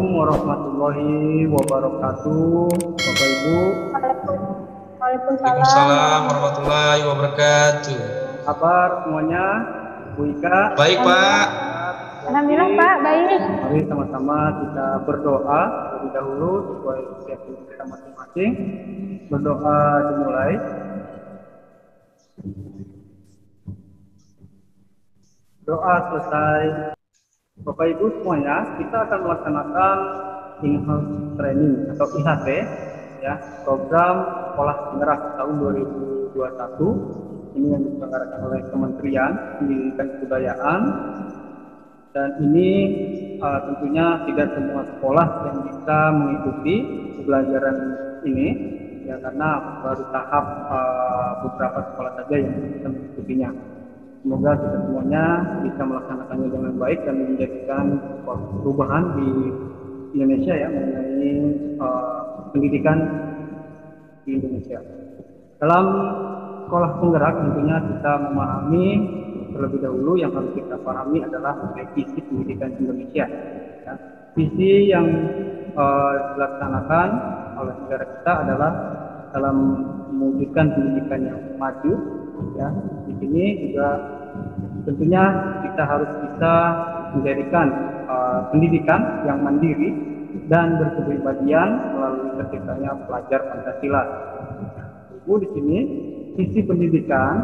warahmatullahi wabarakatuh. Bapak Ibu. Waalaikumsalam warahmatullahi wabarakatuh. Kabar semuanya? Bu Ika? Baik, Pak. Alhamdulillah, Pak. Baik. Mari sama-sama kita berdoa terlebih dahulu sesuai keyakinan kita masing-masing. Berdoa dimulai. Doa selesai. Bapak Ibu semuanya, kita akan melaksanakan in-house training atau IHT, ya, program sekolah penggerak tahun 2021. Ini yang diselenggarakan oleh Kementerian Pendidikan dan Kebudayaan. Dan ini tentunya tidak semua sekolah yang bisa mengikuti pembelajaran ini, ya, karena baru tahap beberapa sekolah saja yang bisa mengikutinya. Semoga kita semuanya bisa melaksanakannya dengan baik dan menjadikan perubahan di Indonesia, ya, mengenai pendidikan di Indonesia. Dalam sekolah penggerak tentunya kita memahami terlebih dahulu yang harus kita pahami adalah visi pendidikan Indonesia. Ya. Visi yang dilaksanakan oleh negara kita adalah dalam mewujudkan pendidikan yang maju. Ya, di sini juga tentunya kita harus bisa menjadikan pendidikan yang mandiri dan berkepribadian melalui terciptanya pelajar Pancasila. Ibu, di sini visi pendidikan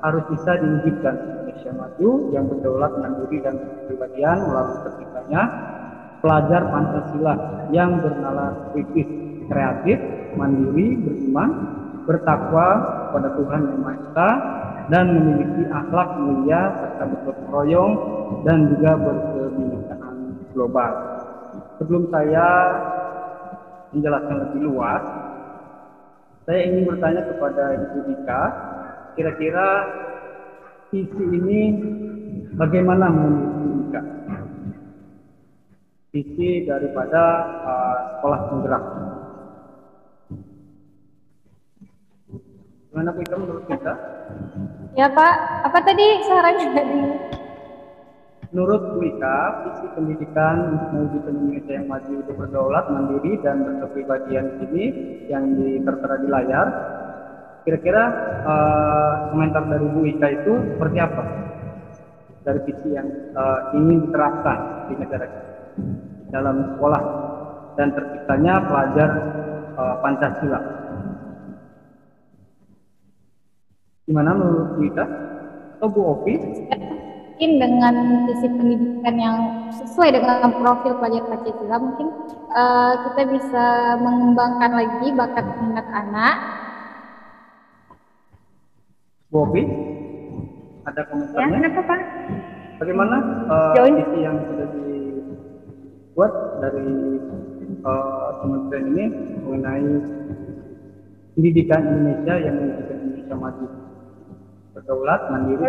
harus bisa diwujudkan Indonesia maju yang berdaulat, mandiri dan berkepribadian melalui terciptanya pelajar Pancasila yang bernalar kritis, kreatif, mandiri, beriman, bertakwa kepada Tuhan Yang Maha Esa dan memiliki akhlak mulia serta bergotong royong dan juga berkebinekaan global. Sebelum saya menjelaskan lebih luas, saya ingin bertanya kepada Ibu Ika, kira-kira visi ini bagaimana menurut Ibu Ika? Visi daripada sekolah penggerak. Gimana Bu Ika menurut kita? Ya, Pak. Apa tadi sarannya tadi? Menurut Bu Ika, visi pendidikan untuk mewujudkan Indonesia yang maju, berdaulat, mandiri dan berkepribadian ini yang tertera di layar, kira-kira komentar dari Bu Ika itu seperti apa? Dari visi yang ingin diterapkan di negara kita dalam sekolah dan terciptanya pelajar Pancasila. Gimana menurut Bu Ika atau Bu Opi? Mungkin dengan visi pendidikan yang sesuai dengan profil pelajar Pancasila, mungkin kita bisa mengembangkan lagi bakat minat anak. Bu Opi, ada komentarnya? Ya, kenapa, Pak? Bagaimana visi yang sudah dibuat dari Kementerian ini mengenai pendidikan Indonesia yang menjadikan Indonesia maju, berdaulat, mandiri?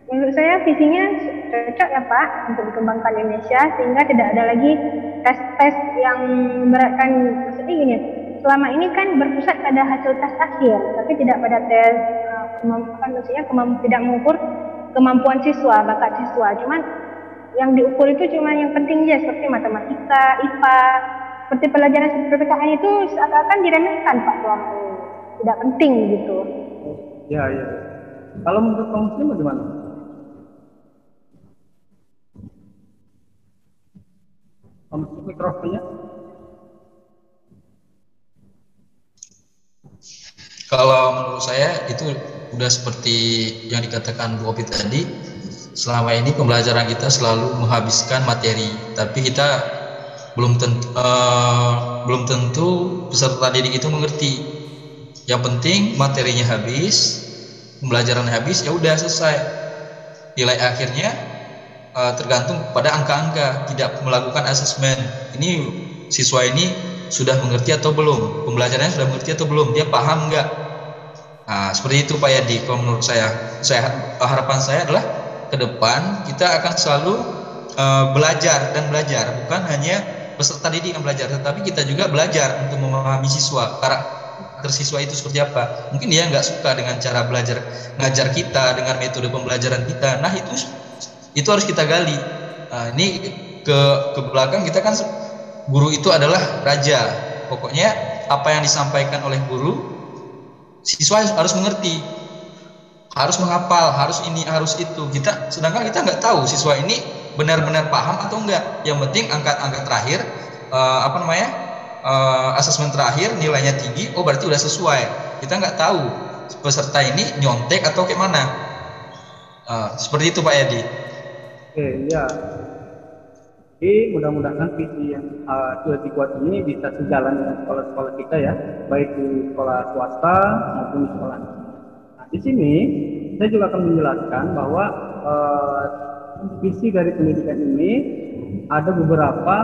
Menurut saya visinya cocok ya Pak untuk dikembangkan Indonesia sehingga tidak ada lagi tes-tes yang memberatkan. Maksudnya gini, selama ini kan berpusat pada hasil tes akhir, tapi tidak pada tes tidak mengukur kemampuan siswa, bakat siswa. Cuman yang diukur itu cuma yang penting aja seperti matematika, IPA, seperti pelajaran PPKN itu seakan-akan diremehkan Pak selama ini, tidak penting gitu. Ya. Kalau menurut kaum muslim bagaimana? Mikrofonnya. Kalau menurut saya itu udah seperti yang dikatakan Bu Opi tadi. Selama ini pembelajaran kita selalu menghabiskan materi, tapi kita belum tentu peserta didik itu mengerti. Yang penting materinya habis, pembelajaran habis, ya udah selesai. Nilai akhirnya tergantung pada angka-angka, tidak melakukan asesmen. Ini siswa ini sudah mengerti atau belum, pembelajarannya sudah mengerti atau belum, dia paham nggak? Nah, seperti itu Pak Yadi. Kalau menurut saya harapan saya adalah ke depan kita akan selalu belajar, bukan hanya peserta didik yang belajar, tetapi kita juga belajar untuk memahami siswa, karakter siswa itu seperti apa. Mungkin dia nggak suka dengan cara belajar ngajar kita, dengan metode pembelajaran kita. Nah, itu harus kita gali. Ini ke belakang kita kan guru itu adalah raja. Pokoknya apa yang disampaikan oleh guru, siswa harus mengerti, harus menghafal, harus ini, harus itu. Sedangkan kita nggak tahu siswa ini benar-benar paham atau enggak. Yang penting angka terakhir, asesmen terakhir nilainya tinggi, oh berarti udah sesuai. Kita nggak tahu peserta ini nyontek atau kayak mana. Seperti itu Pak Edi. Oke, ya. Jadi mudah-mudahan visi yang sudah dibuat ini bisa sejalan dengan sekolah-sekolah kita ya, baik di sekolah swasta maupun di sekolah. Nah, di sini saya juga akan menjelaskan bahwa visi dari pendidikan ini ada beberapa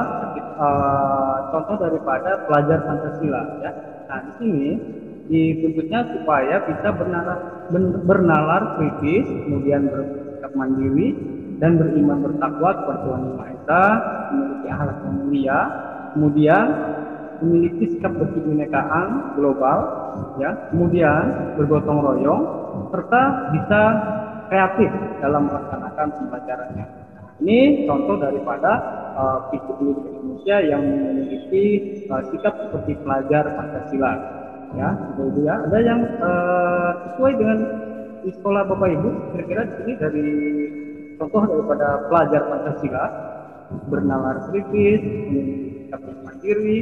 contoh daripada pelajar Pancasila ya. Nah, di sini dituntutnya supaya bisa bernalar kritis, kemudian bersikap mandiri dan beriman bertakwa kepada Tuhan Yang Maha Esa, memiliki akhlak yang mulia, kemudian memiliki sikap berkebinekaan global, ya, kemudian bergotong royong, serta bisa kreatif dalam melaksanakan pembelajarannya. Ini contoh daripada visi pendidikan Indonesia yang memiliki sikap seperti pelajar Pancasila. Ya, itu ya. Ada yang sesuai dengan di sekolah Bapak Ibu, kira-kira di sini dari contoh daripada pelajar Pancasila, bernalar kritis, sikap mandiri,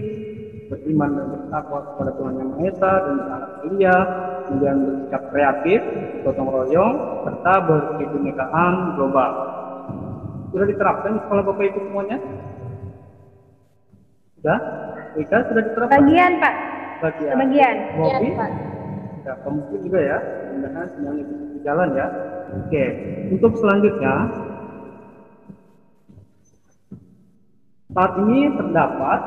beriman dan bertakwa kepada Tuhan Yang Maha Esa dan berakhlak mulia, kemudian bersikap kreatif, gotong royong, serta berkebinekaan global. Sudah diterapkan di sekolah Bapak Ibu semuanya? Sudah? Rika sudah diterapkan? Bagian Pak. Bagian. Mobi? Pak. Ya, mungkin juga ya. Mudah-mudahan semuanya bisa berjalan ya. Oke. Untuk selanjutnya, saat ini terdapat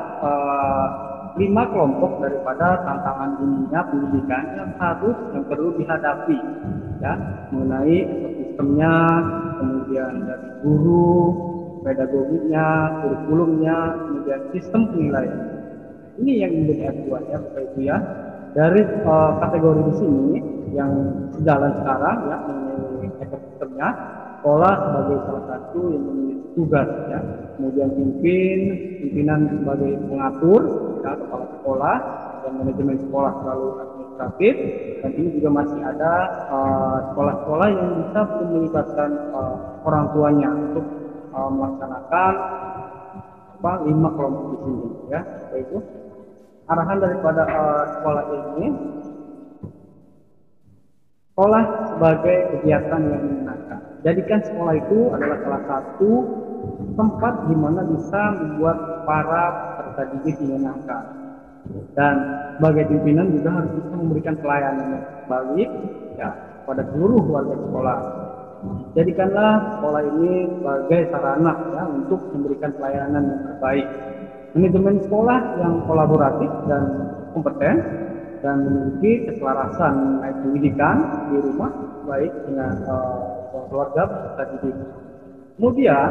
5 kelompok daripada tantangan dunia pendidikan yang perlu dihadapi ya, mengenai ekosistemnya, kemudian dari guru, pedagoginya, kurikulumnya, kemudian sistem penilaian. Ini yang menjadi acuan ya Bapak Ibu ya. Dari kategori di sini yang sejalan sekarang ya, mengenai ekosistemnya, sekolah sebagai salah satu yang memiliki tugas ya, kemudian pimpinan sebagai pengatur ya, kepala sekolah, dan manajemen sekolah selalu administratif, dan ini juga masih ada sekolah-sekolah yang bisa melibatkan orang tuanya untuk melaksanakan 5 kelompok di sini ya Bapak Ibu. Arahan daripada sekolah ini, sekolah sebagai kegiatan yang menyenangkan. Jadikan sekolah itu adalah salah satu tempat di mana bisa membuat para peserta didik menyenangkan. Dan sebagai pimpinan juga harus bisa memberikan pelayanan yang baik ya pada seluruh warga sekolah. Jadikanlah sekolah ini sebagai sarana ya untuk memberikan pelayanan yang terbaik. Manajemen sekolah yang kolaboratif dan kompeten dan memiliki keselarasan mengenai pendidikan di rumah baik dengan keluarga peserta didik. Kemudian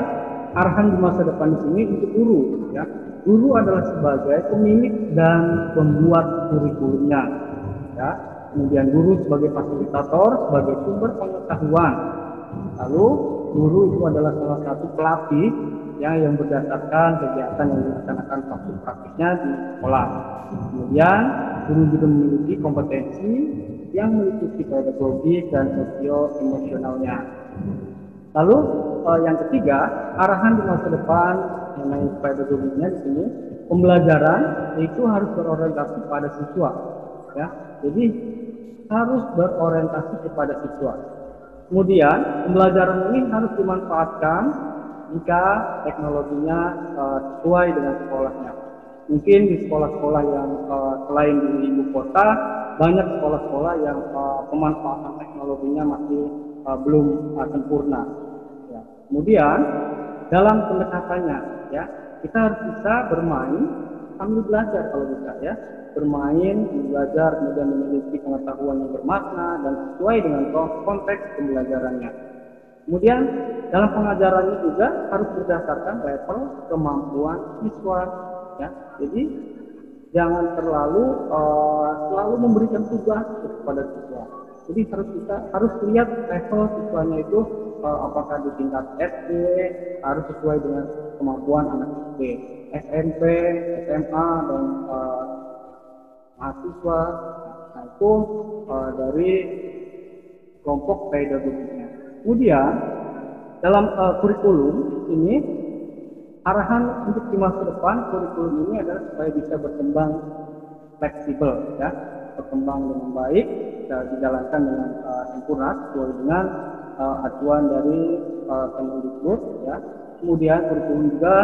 arahan di masa depan di sini untuk guru ya. Guru adalah sebagai pemilik dan pembuat kurikulumnya ya. Kemudian guru sebagai fasilitator, sebagai sumber pengetahuan. Lalu guru itu adalah salah satu pelatih ya, yang berdasarkan kegiatan yang dilaksanakan praktisnya di sekolah. Kemudian guru juga memiliki kompetensi yang meliputi pedagogi dan sosio-emosionalnya. Lalu yang ketiga, arahan di masa depan mengenai pedagoginya di sini, pembelajaran itu harus berorientasi pada siswa ya. Jadi harus berorientasi kepada siswa. Kemudian pembelajaran ini harus dimanfaatkan jika teknologinya sesuai dengan sekolahnya. Mungkin di sekolah-sekolah yang selain di ibu kota, banyak sekolah-sekolah yang pemanfaatan teknologinya masih belum sempurna. Ya. Kemudian dalam pendekatannya, ya kita harus bisa bermain sambil belajar kalau bisa ya. Bermain, belajar, kemudian memiliki pengetahuan yang bermakna dan sesuai dengan konteks pembelajarannya. Kemudian dalam pengajarannya juga harus berdasarkan level kemampuan siswa ya. Jadi jangan selalu memberikan tugas kepada siswa. Jadi harus lihat level siswanya itu apakah di tingkat SD harus sesuai dengan kemampuan anak SD, SMP, SMA, dan mahasiswa. Nah, itu dari kelompok pedagogiknya. Kemudian dalam kurikulum ini, arahan untuk di masa depan kurikulum ini adalah supaya bisa berkembang fleksibel, ya, berkembang dengan baik, bisa dijalankan dengan sempurna sesuai dengan acuan dari Kemendikbud, ya. Kemudian kurikulum juga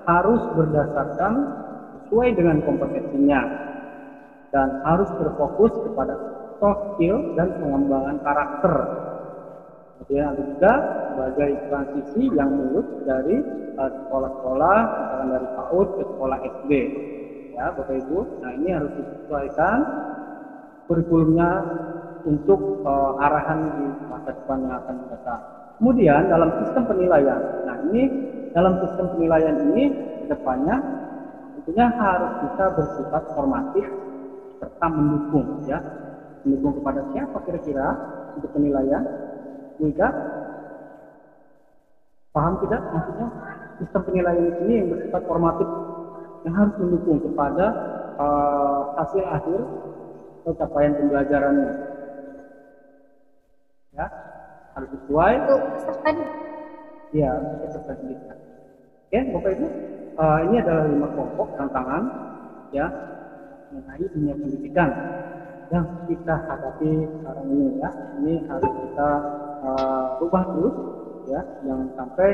harus berdasarkan sesuai dengan kompetensinya dan harus berfokus kepada soft skill dan pengembangan karakter. Kemudian ada juga sebagai transisi yang mulus dari sekolah-sekolah, misalkan dari PAUD ke sekolah SD, ya Bapak Ibu. Nah, ini harus disesuaikan kurikulumnya untuk arahan di masa depan yang akan datang. Kemudian dalam sistem penilaian, nah ini dalam sistem penilaian ini kedepannya tentunya harus bisa bersifat formatif serta mendukung, ya, mendukung kepada siapa kira-kira untuk penilaian. Juga paham tidak maksudnya sistem penilaian ini yang bersifat formatif yang harus mendukung kepada hasil akhir atau capaian pembelajarannya, ya, harus sesuai Untuk peserta ya peserta didik. Oke Bapak Ibu, ini adalah 5 kelompok tantangan, ya, mengenai dunia pendidikan yang kita hadapi sekarang ini, ya. Ini harus kita rubah terus, ya, jangan sampai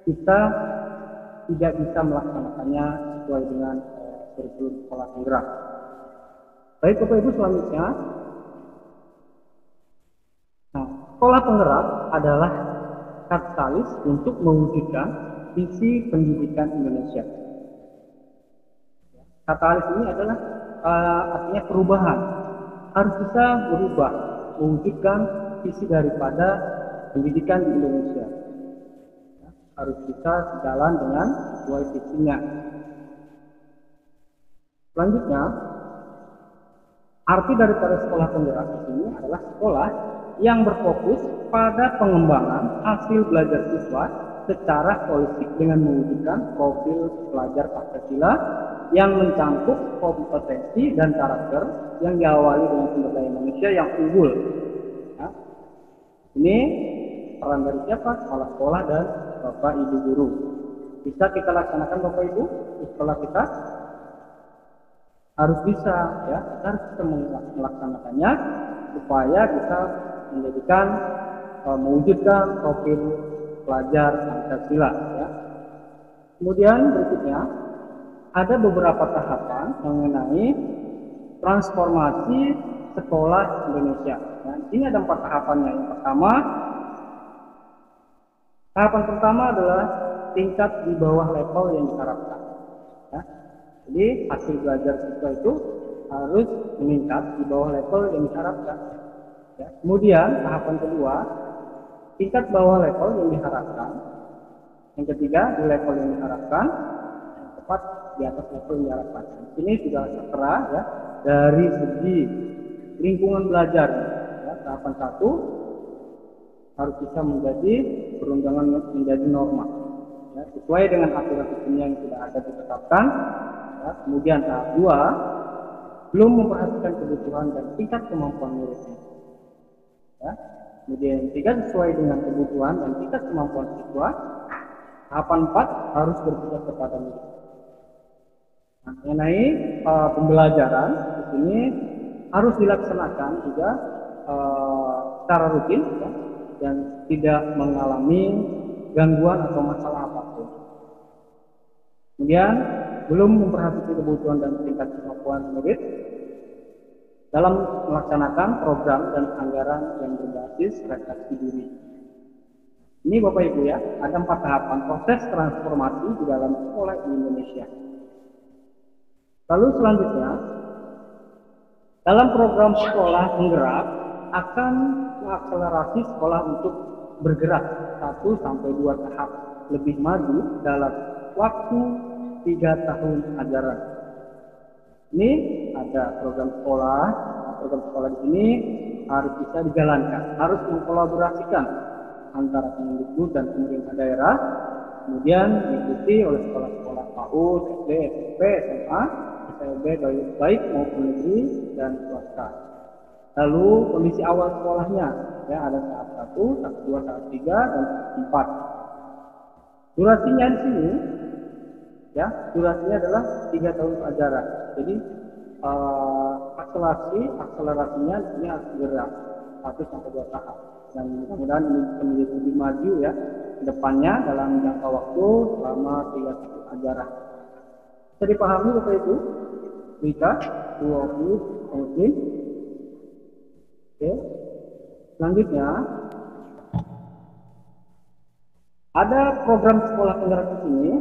kita tidak bisa melaksanakannya sesuai dengan kurikulum sekolah penggerak. Baik Bapak Ibu, selanjutnya, nah, sekolah penggerak adalah katalis untuk mewujudkan visi pendidikan Indonesia. Katalis ini adalah artinya perubahan, harus bisa berubah, mewujudkan visi daripada pendidikan di Indonesia, ya, harus bisa sejalan dengan sesuai visinya. Selanjutnya, arti daripada sekolah penggerak ini adalah sekolah yang berfokus pada pengembangan hasil belajar siswa secara holistik dengan mewujudkan profil pelajar Pancasila yang mencangkup kompetensi dan karakter yang diawali dengan sumber daya manusia yang unggul. Ya. Ini peran dari siapa? Kepala sekolah dan Bapak Ibu guru. Bisa kita laksanakan Bapak Ibu di sekolah kita? Harus bisa, ya, kita harus bisa melaksanakannya supaya bisa menjadikan mewujudkan profil pelajar Pancasila, ya. Kemudian berikutnya ada beberapa tahapan mengenai transformasi sekolah Indonesia. Nah, ini ada 4 tahapannya. Yang pertama, tahapan pertama adalah tingkat di bawah level yang diharapkan. Ya. Jadi hasil belajar siswa itu harus meningkat di bawah level yang diharapkan. Ya. Kemudian tahapan kedua, tingkat bawah level yang diharapkan. Yang ketiga, di level yang diharapkan. Yang keempat, di atas level yang diharapkan. Ini sudah tertera, ya, dari segi lingkungan belajar. Ya. Tahapan 1 harus bisa menjadi perundangan menjadi norma, ya, sesuai dengan aturan hukumnya yang sudah ada ditetapkan. Ya. Kemudian tahap 2 belum memperhatikan kebutuhan dan tingkat kemampuan muridnya. Ya. Kemudian 3 sesuai dengan kebutuhan dan tingkat kemampuan siswa. Tahapan 4 harus berpihak kepada murid. Nah, mengenai pembelajaran di sini harus dilaksanakan juga secara rutin, ya, dan tidak mengalami gangguan atau masalah apapun. Kemudian belum memperhatikan kebutuhan dan tingkat kemampuan murid dalam melaksanakan program dan anggaran yang berbasis refleksi diri. Ini Bapak Ibu, ya, ada 4 tahapan proses transformasi di dalam sekolah di Indonesia. Lalu selanjutnya, dalam program sekolah penggerak akan mengakselerasi sekolah untuk bergerak 1-2 tahap lebih maju dalam waktu 3 tahun ajaran. Ini ada program sekolah. Nah, program sekolah di sini harus bisa dijalankan, harus mengkolaborasikan antara Kemendikbud dan pemerintah daerah, kemudian diikuti oleh sekolah-sekolah PAUD, SD, SMP, SMA, SLB baik maupun negeri dan swasta. Lalu kondisi awal sekolahnya, ya ada tahap 1, tahap 2, tahap 3, dan tahap 4. Durasinya di sini, ya durasinya adalah 3 tahun ajaran. Jadi akselerasinya ini harus segera 1-2 tahap. Dan mudah-mudahan ini bisa menjadi lebih maju ya ke depannya dalam jangka waktu selama 3 tahun ajaran. Bisa dipahami Bapak Ibu? Rika, dua of you, mungkin. Oke. Selanjutnya ada program sekolah penggerak di sini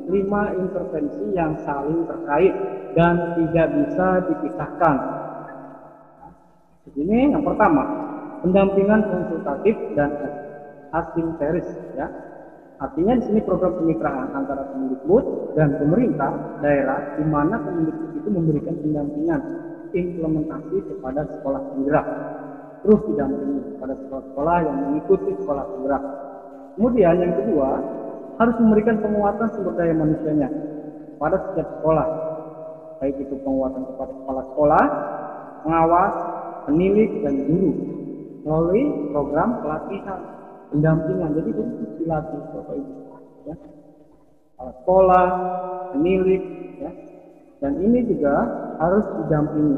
5 intervensi yang saling terkait dan tidak bisa dipisahkan. Ini yang pertama, pendampingan konsultatif dan asinteris, ya. Artinya di sini program kemitraan antara Kemendikbud dan pemerintah daerah, di mana Kemendikbud itu memberikan pendampingan implementasi kepada sekolah penggerak, terus didampingi kepada sekolah-sekolah yang mengikuti sekolah penggerak. Kemudian yang kedua, harus memberikan penguatan sumber daya manusianya pada setiap sekolah, baik itu penguatan kepada kepala sekolah, pengawas, penilik, dan guru melalui program pelatihan pendampingan. Jadi itu dilatih Bapak Ibu, ya. Kepala sekolah, penilik, ya. Dan ini juga harus didampingi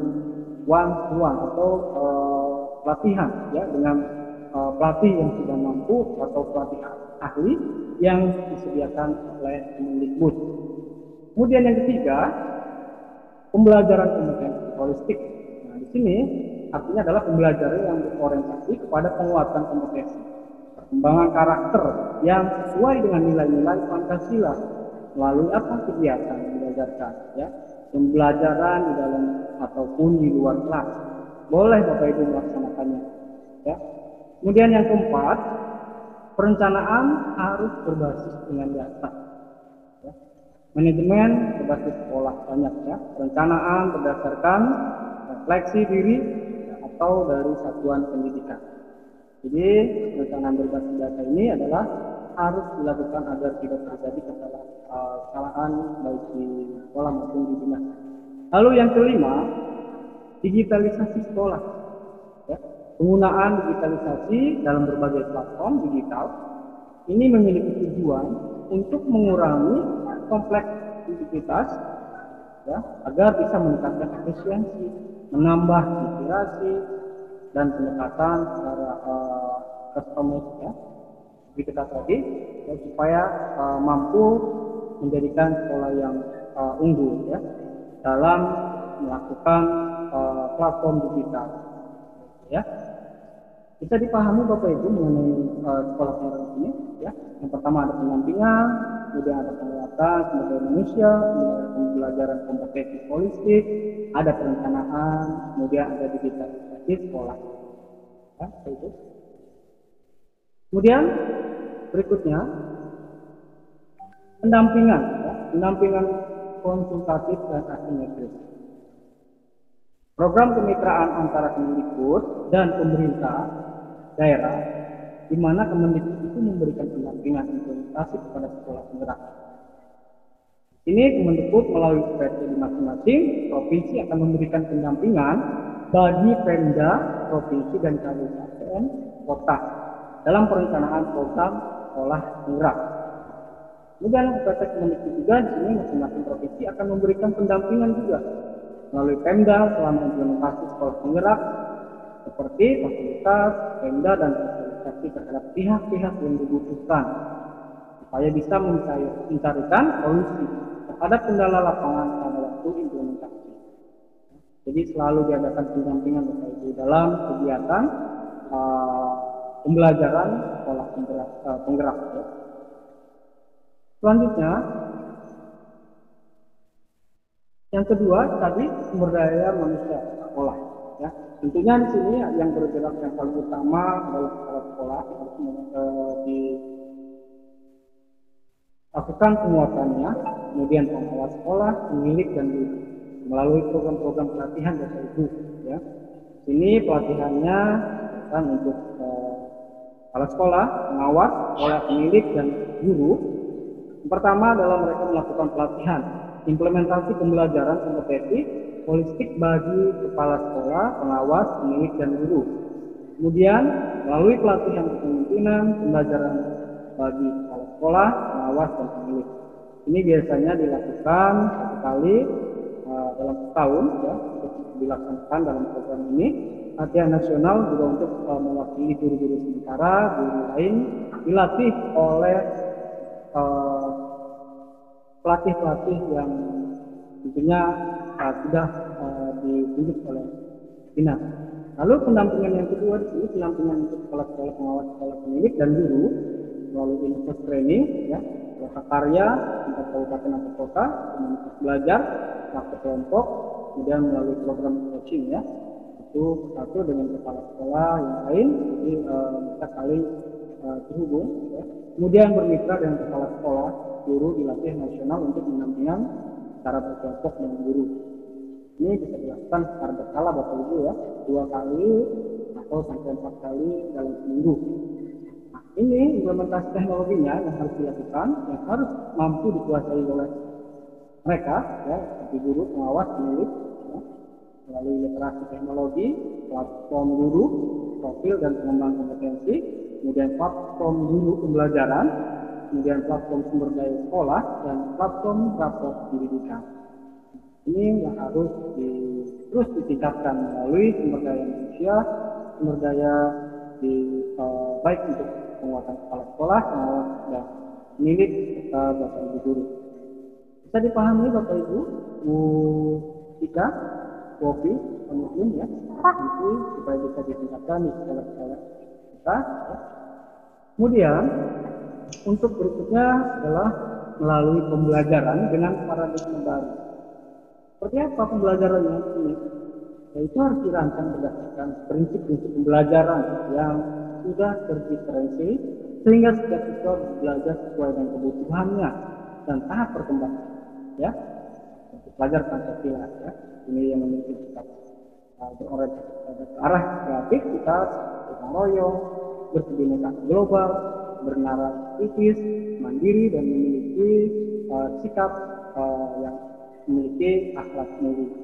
one to one atau pelatihan, ya, dengan pelatih yang sudah mampu atau pelatih ahli yang disediakan oleh Kemendikbud. Kemudian yang ketiga, pembelajaran kompetensi holistik. Nah, di sini artinya adalah pembelajaran yang berorientasi kepada penguatan kompetensi, perkembangan karakter yang sesuai dengan nilai-nilai Pancasila melalui apa kegiatan yang diajarkan, ya, pembelajaran di dalam ataupun di luar kelas. Boleh Bapak Ibu melaksanakannya, ya. Kemudian yang keempat, perencanaan harus berbasis dengan data, ya. Manajemen berbasis pola banyak, ya. Perencanaan berdasarkan refleksi diri, ya, atau dari satuan pendidikan. Jadi perencanaan berbasis data ini adalah harus dilakukan agar tidak terjadi kesalahan baik di sekolah maupun di dinas. Lalu yang kelima, digitalisasi sekolah, ya. Penggunaan digitalisasi dalam berbagai platform digital ini memiliki tujuan untuk mengurangi kompleksitas, ya, agar bisa meningkatkan efisiensi, menambah inspirasi dan pendekatan secara customer, ya, seperti kita tadi, ya, supaya mampu menjadikan sekolah yang unggul, ya, dalam melakukan platform digital, ya. Bisa dipahami Bapak Ibu mengenai sekolah penggerak ini, ya. Yang pertama ada pendampingan, kemudian ada penguatan sumber daya manusia, kemudian ada pembelajaran kompetensi holistik, ada perencanaan, kemudian ada digitalisasi sekolah, ya, itu. Kemudian berikutnya pendampingan, ya, pendampingan konsultatif dan asimetris. Program kemitraan antara Kemendikbud dan pemerintah daerah, di mana Kemendikbud itu memberikan pendampingan implementasi kepada sekolah penggerak. Ini Kemendikbud melalui PT di masing-masing provinsi akan memberikan pendampingan bagi Pemda, provinsi, dan kabupaten kota dalam perencanaan program sekolah penggerak. Kemudian PT Kemendikbud juga di sini masing-masing provinsi akan memberikan pendampingan juga melalui Pemda selama implementasi sekolah penggerak, seperti fasilitas Pemda dan fasilitasi terhadap pihak-pihak yang dibutuhkan supaya bisa mencarikan solusi terhadap kendala lapangan pada waktu implementasi. Jadi selalu diadakan pendampingan Bapak Ibu dalam kegiatan pembelajaran sekolah penggerak. Ya. Selanjutnya, yang kedua tadi sumber daya manusia sekolah. Ya. Tentunya di sini yang bergerak yang paling utama adalah kepala sekolah, harus dilakukan penguatannya, kemudian pengawas sekolah, pemilik, dan guru melalui program-program pelatihan Bapak Ibu. Ya. Ini pelatihannya kan untuk kepala sekolah, pengawas, sekolah, pemilik, dan guru Yang pertama adalah mereka melakukan pelatihan, implementasi pembelajaran kompetensi holistik bagi kepala sekolah, pengawas, pemilik, dan guru. Kemudian, melalui pelatihan kepemimpinan, pembelajaran bagi kepala sekolah, pengawas, dan pemilik. Ini biasanya dilakukan satu kali dalam setahun, ya, untuk dilaksanakan dalam program ini. Latihan nasional juga untuk mewakili guru-guru sementara, guru lain dilatih oleh pelatih-pelatih yang tentunya sudah ditunjuk oleh dinas. Lalu pendampingan yang kedua ini pendampingan untuk kepala sekolah, pengawas, kepala pemilik, dan guru melalui infos training, ya, karya tingkat kabupaten atau kota, komunitas belajar, praktek kelompok, kemudian melalui program coaching, ya, itu satu dengan kepala sekolah yang lain, jadi kita saling terhubung, ya. Kemudian bermitra dengan kepala sekolah, guru dilatih nasional untuk pendampingan secara berkelompok dengan guru. Ini bisa dilakukan secara berkala Bapak Ibu, ya, 2 kali atau sampai 4 kali dalam seminggu. Nah, ini implementasi teknologinya yang harus dilakukan, yang harus mampu dikuasai oleh mereka, ya, seperti guru, pengawas, pemilik, ya, melalui literasi teknologi, platform guru, profil dan pengembangan kompetensi, kemudian platform guru pembelajaran, kemudian platform sumber daya sekolah, dan platform rapor pendidikan. Ini yang harus terus ditingkatkan melalui sumber daya manusia, sumber daya baik untuk penguatan kepala sekolah, pengawas, dan pemilik serta Bapak Ibu guru. Bisa dipahami Bapak Ibu, Bu Tika, Wofi, Muslim, ya, nanti supaya bisa ditingkatkan di sekolah-sekolah kita. Ya. Kemudian untuk berikutnya adalah melalui pembelajaran dengan paradigma baru. Seperti apa pembelajarannya ini? Yaitu harus dirancang berdasarkan prinsip-prinsip pembelajaran yang sudah terdiferensiasi sehingga setiap siswa belajar sesuai dengan kebutuhannya dan tahap perkembangan. Ya, untuk belajar Pancasila, ya, ini yang memiliki sikap berorientasi pada arah kreatif, kita gotong royong, berkebinekaan global, bernarasi kritis, mandiri, dan memiliki sikap yang memiliki akhlak mulia.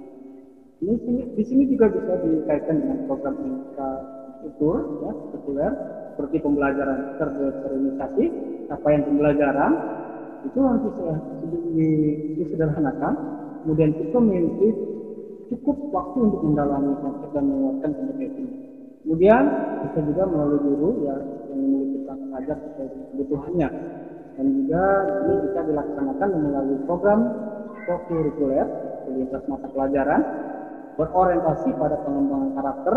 Di sini juga bisa dikaitkan dengan program infrastruktur, ya, sekuler, seperti pembelajaran terdeterminisasi, capaian pembelajaran itu harus disederhanakan, kemudian kita memiliki cukup waktu untuk mendalami konsep dan menguatkan kompetensi. Kemudian bisa juga melalui guru, ya, yang memiliki perangkat ajar sesuai dengan kebutuhannya, dan juga ini bisa dilaksanakan melalui program kurikuler lintas mata pelajaran berorientasi pada pengembangan karakter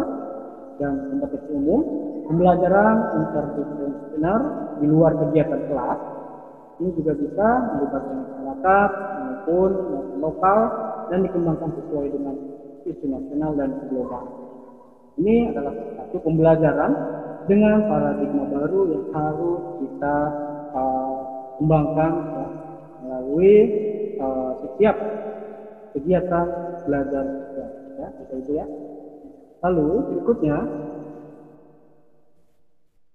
dan kompetensi umum, pembelajaran interdisipliner di luar kegiatan kelas. Ini juga bisa melibatkan masyarakat maupun lokal dan dikembangkan sesuai dengan isu nasional dan global. Ini adalah satu pembelajaran dengan paradigma baru yang harus kita kembangkan, ya, melalui setiap kegiatan belajar, ya, itu, ya. Lalu berikutnya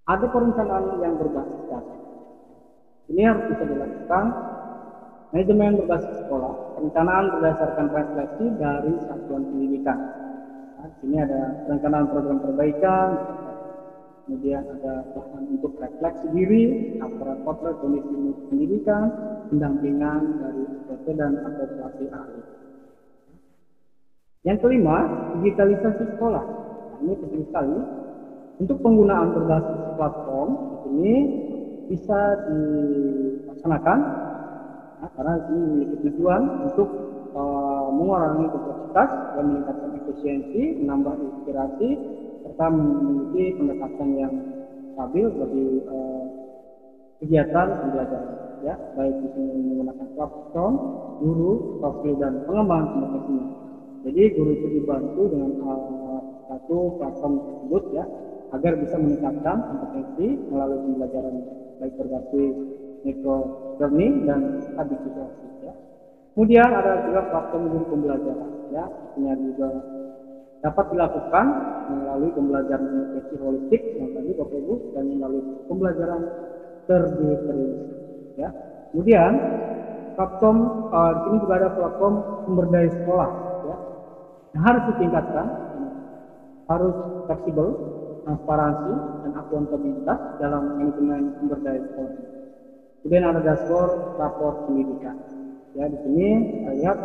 ada perencanaan yang berbasis data. Ini harus bisa dilakukan manajemen berbasis sekolah, perencanaan berdasarkan refleksi dari satuan pendidikan. Nah, di sini ada perencanaan program perbaikan, kemudian ada bahan untuk refleksi diri, laporan potret kondisi pendidikan, pendampingan dari SPT dan atau pelatih ahli. Yang kelima, digitalisasi sekolah. Nah, ini penting sekali. Untuk penggunaan berbasis platform ini bisa dilaksanakan, nah, karena ini memiliki tujuan untuk mengurangi kompleksitas dan meningkatkan efisiensi, menambah inspirasi, serta memiliki pendekatan yang stabil bagi kegiatan pembelajaran, ya, baik di sini menggunakan platform, guru, profil, dan pengembangan kompetensinya. Jadi guru itu dibantu dengan satu platform tersebut, ya, agar bisa meningkatkan kompetensi melalui pembelajaran baik berbasis micro learning dan habituasi, ya. Kemudian ada juga platform guru pembelajaran, ya, artinya juga dapat dilakukan melalui pembelajaran kompetensi holistik yang tadi Bapak Ibu, dan melalui pembelajaran terdifferensiasi, ya. Kemudian platform di sini juga ada platform sumber daya sekolah, ya, yang harus ditingkatkan, harus fleksibel, transparansi, dan akuntabilitas dalam manajemen sumber daya sekolah. Kemudian ada dashboard rapor pendidikan. Ya, di sini kita lihat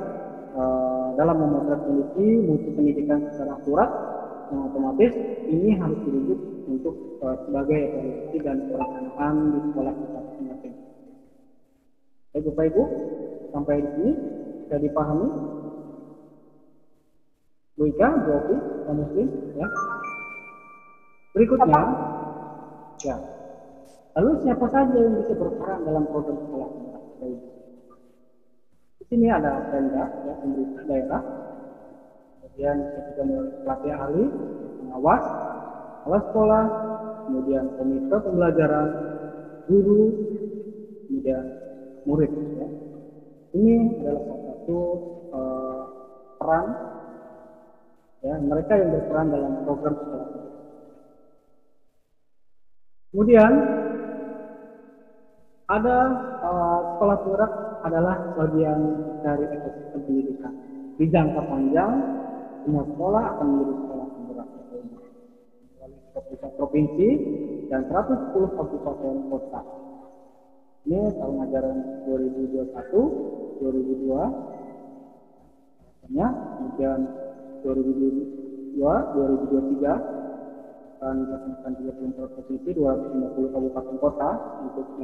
dalam memotret kondisi mutu pendidikan secara akurat, yang otomatis ini harus dirujuk untuk sebagai evaluasi dan pelaksanaan di sekolah kita masing-masing. Baik Bapak Ibu, sampai di sini bisa dipahami? Bu Ika, Bu Opi, Pak Muslim, ya. Berikutnya, ya. Lalu siapa saja yang bisa berperan dalam program sekolah? Di sini ada Pemda, ya, pemerintah daerah. Kemudian kita pelatih ahli, pengawas, kepala sekolah, kemudian komite pembelajaran, guru, kemudian murid. Ya. Ini adalah salah satu peran, ya, mereka yang berperan dalam program sekolah. Kemudian ada sekolah penggerak adalah bagian dari ekosistem pendidikan. Di jangka panjang, semua sekolah akan menjadi sekolah penggerak melalui 30 provinsi dan 110 kabupaten kota. Ini tahun ajaran 2021-2022, kemudian 2022-2023 akan dilaksanakan 34 provinsi, 250 kabupaten kota untuk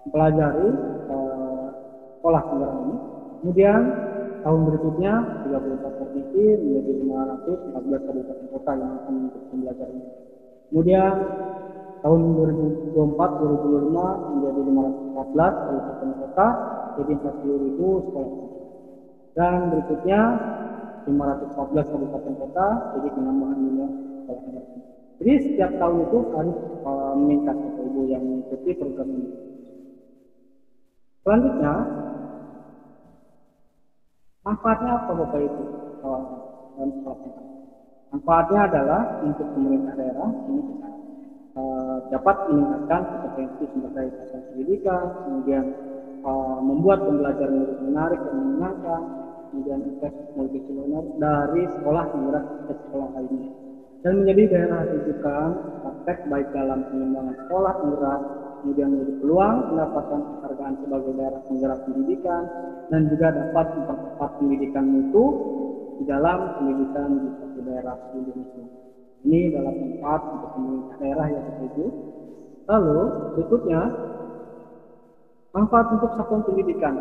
mempelajari sekolah penggerak ini. Kemudian tahun berikutnya 34 provinsi menjadi 514 kabupaten kota yang akan mengikuti pembelajaran ini. Kemudian tahun 2024-2025 menjadi 514 kabupaten kota, jadi 40.000 sekolah. Dan berikutnya 514 kabupaten kota, jadi penambahan jumlah sekolah penggerak. Jadi setiap tahun itu harus meningkat Bapak Ibu yang mengikuti program ini. Selanjutnya, manfaatnya apa Bapak Ibu dalam sekolah penggerak? Manfaatnya adalah untuk pemerintah daerah ini dapat meningkatkan kompetensi sumber daya pendidikan, kemudian membuat pembelajaran lebih menarik dan menyenangkan, kemudian efek multidisipliner dari sekolah penggerak ke sekolah lainnya, dan menjadi daerah rujukan praktek baik dalam pengembangan sekolah penggerak, kemudian menjadi peluang mendapatkan penghargaan sebagai daerah penggerak pendidikan, dan juga dapat mempercepat pendidikan mutu di dalam pendidikan di suatu daerah di Indonesia. Ini adalah manfaat untuk pemerintah daerah yang tertuju. Lalu berikutnya, manfaat untuk satuan pendidikan.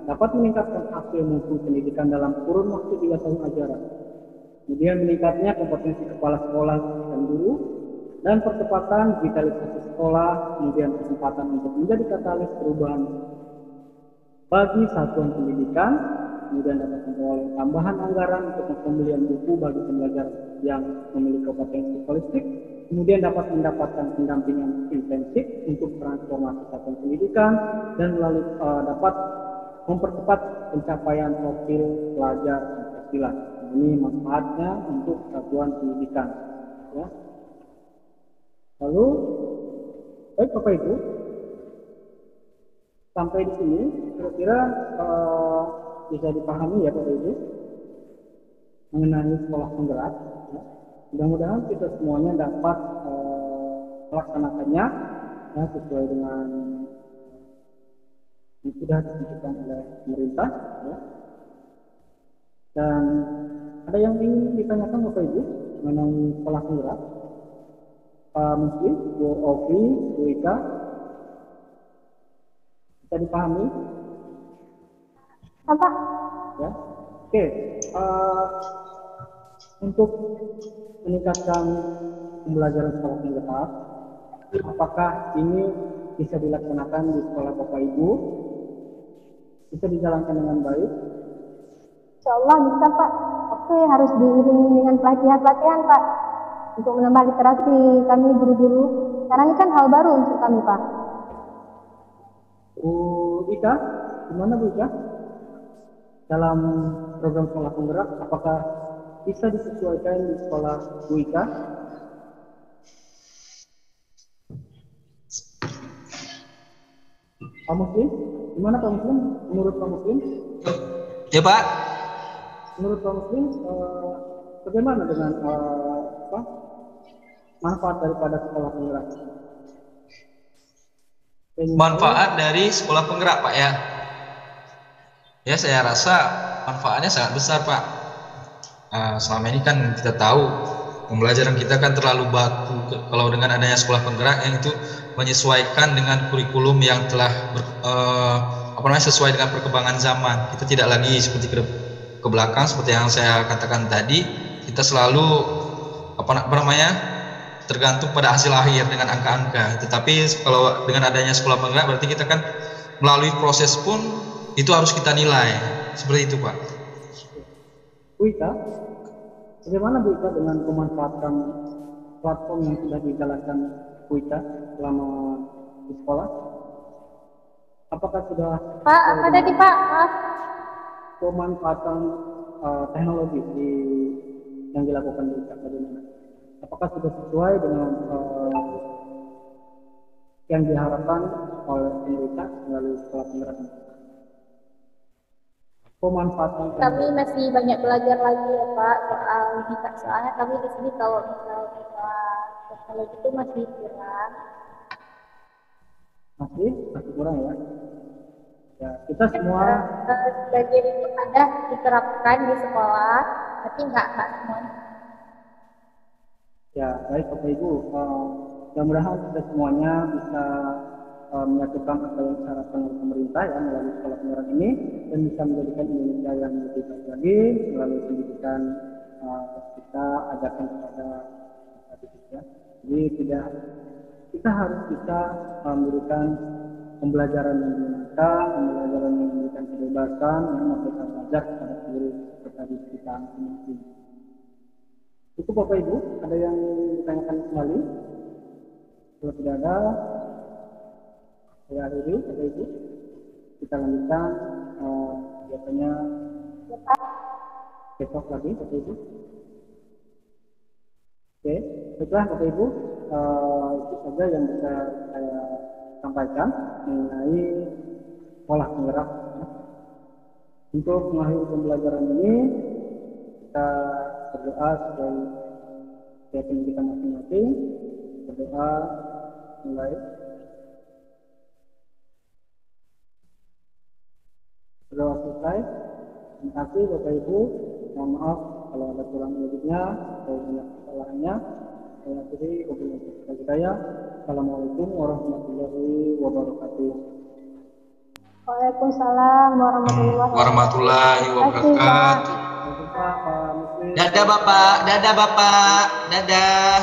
Dapat meningkatkan hasil mutu pendidikan dalam kurun waktu 3 tahun ajaran. Kemudian meningkatnya kompetensi kepala sekolah dan guru, dan percepatan digitalisasi sekolah, kemudian kesempatan untuk menjadi katalis perubahan bagi satuan pendidikan, kemudian dapat memperoleh tambahan anggaran untuk pembelian buku bagi pembelajar yang memiliki kompetensi holistik, kemudian dapat mendapatkan pendampingan intensif untuk transformasi satuan pendidikan, dan melalui dapat mempercepat pencapaian profil pelajar Pancasila. Ini manfaatnya untuk satuan pendidikan. Ya. Lalu, baik Bapak Ibu, sampai di sini kira-kira bisa dipahami ya Bapak Ibu mengenai sekolah penggerak. Ya. Mudah-mudahan kita semuanya dapat melaksanakannya ya, sesuai dengan yang sudah ditentukan oleh pemerintah. Ya. Dan ada yang ingin ditanyakan Bapak Ibu mengenai sekolah penggerak? Pak Muslim, Bu Ovi, Bu Ika, bisa dipahami? Apa? Ya, oke. Untuk meningkatkan pembelajaran sekolah penggerak, apakah ini bisa dilaksanakan di sekolah Bapak Ibu? Bisa dijalankan dengan baik? Insya Allah bisa Pak. Tapi harus diiringi dengan pelatihan-pelatihan Pak. Untuk menambah literasi kami guru-guru. Karena ini kan hal baru untuk kami Pak. Bu Ika, gimana Bu Ika? Dalam program sekolah penggerak, apakah bisa disesuaikan di sekolah Bu Ika? Pak Muslim, gimana Pak Muslim? Menurut Pak Muslim? Ya Pak. Menurut Pak Muslim, bagaimana dengan manfaat daripada sekolah penggerak? Manfaat dari sekolah penggerak Pak ya. Ya saya rasa manfaatnya sangat besar Pak. Selama ini kan kita tahu pembelajaran kita kan terlalu baku. Kalau dengan adanya sekolah penggerak yang itu menyesuaikan dengan kurikulum yang telah sesuai dengan perkembangan zaman. Kita tidak lagi seperti ke belakang seperti yang saya katakan tadi. Kita selalu tergantung pada hasil akhir dengan angka-angka. Tetapi kalau dengan adanya sekolah penggerak berarti kita kan melalui proses pun itu harus kita nilai. Seperti itu Pak. Bu Ika, bagaimana Bu Ika dengan pemanfaatan platform yang sudah dijalankan Bu Ika selama di sekolah? Apakah sudah Pak, apa tadi Pak? Maaf. Pemanfaatan teknologi yang dilakukan Bu Ika bagaimana? Apakah sudah sesuai dengan yang diharapkan oleh pemerintah melalui sekolah penggerak? Pemanfaatan Kami masih banyak belajar lagi ya Pak soal digital, soalnya kami di sini kalau misalnya teknologi itu masih kurang. masih kurang ya. Ya kita semua Sebagian itu ada diterapkan di sekolah, tapi nggak semuanya. ya baik Bapak Ibu, mudah-mudahan kita semuanya bisa menyatukan apa yang diharapkan oleh pemerintah ya melalui sekolah penggerak ini dan bisa menjadikan Indonesia yang lebih baik lagi melalui pendidikan kita ajarkan kepada didik ya. Jadi kita harus bisa memberikan pembelajaran yang menyenangkan, pembelajaran yang memberikan kebebasan yang mereka belajar kepada seluruh peserta didik kita masing-masing. Cukup Bapak Ibu, ada yang ditanyakan kembali? Kalau tidak ada, saya akhiri Bapak Ibu. Kita lanjutkan biasanya besok lagi Bapak Ibu. Oke, baiklah Bapak Ibu, itu saja yang bisa saya sampaikan mengenai sekolah penggerak. Untuk mengakhiri pembelajaran ini, kita berdoa sebagai keyakinan kita masing-masing. Berdoa mulai. Berdoa selesai. Terima kasih Bapak Ibu. Mohon maaf kalau ada kurang lebihnya atau banyak kesalahannya. Saya akhiri wabillahi saya. Assalamualaikum warahmatullahi wabarakatuh. Waalaikumsalam warahmatullahi wabarakatuh. Terima kasih Pak Muslim. Dadah Bapak, dadah Bapak, dadah.